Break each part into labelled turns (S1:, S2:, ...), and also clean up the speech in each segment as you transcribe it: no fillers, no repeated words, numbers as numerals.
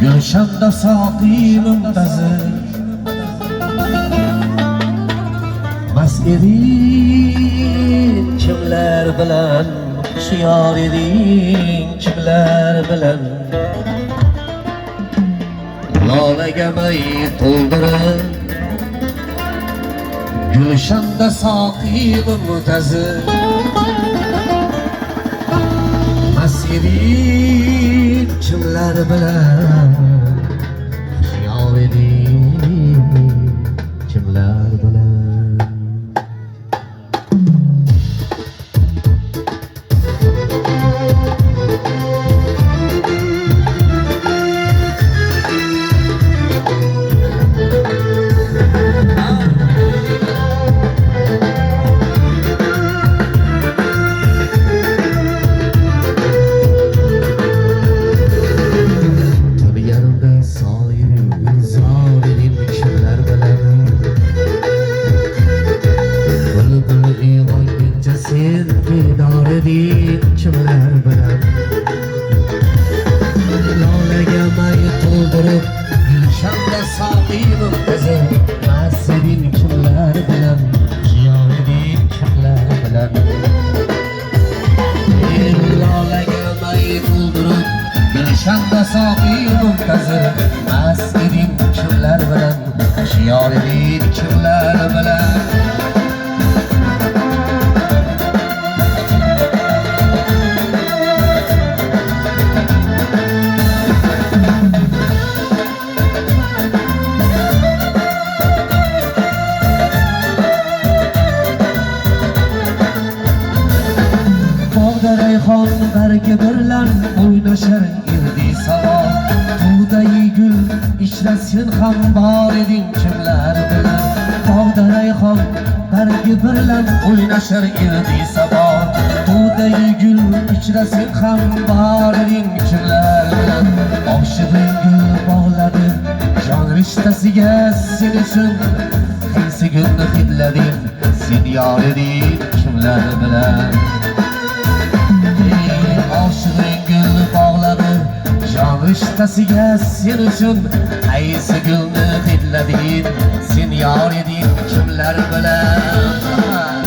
S1: Gülşanda saqi muntazir Mast eding kimlar bilan Hushyor eding kimlar bilan Lolaga may to'ldirib Gulshanda saqi muntazir Mast eding kimlar bilan Hushyor eding kimlar bilan Kimlar bilan Lolaga may to'ldirib Gulshanda saqi muntazir Mast eding kimlar bilan Hushyor eding kimlar bilan Lolaga may to'ldirib Gulshanda saqi muntazir Mast eding kimlar bilan Hushyor eding kimlar bilan Rayhon bargi birlan o'ynashar irdi samo Tug'day gul ishlasin ham bor eding kimlar bilan Tog'da rayhon bargi birlan o'ynashar irdi samo Tug'day gul ishlasin ham bor eding kimlar bilan Oshig'ing gul bog'ladi jon rishtasiga sen uchun qaysi gulni hidlading sen yor eding kimlar bilan Oshig'ing gul bog'ladi jon rishtasiga sen uchun qaysi gulni hidlading sen yor eding kimlar bilan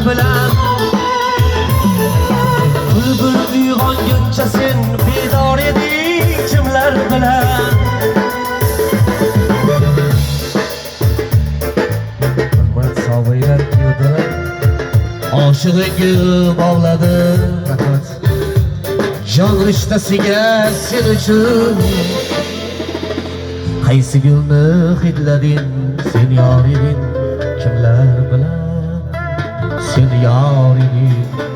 S1: bilan Bulbul uyg'onguncha sen bedor eding kimlar bilan Hurmat sovg'alar keldi Oshig'ing gul bog'ladi jon rishtasiga sen uchun qaysi gulni hidlading sen yor eding kimlar bilan Sen yor eding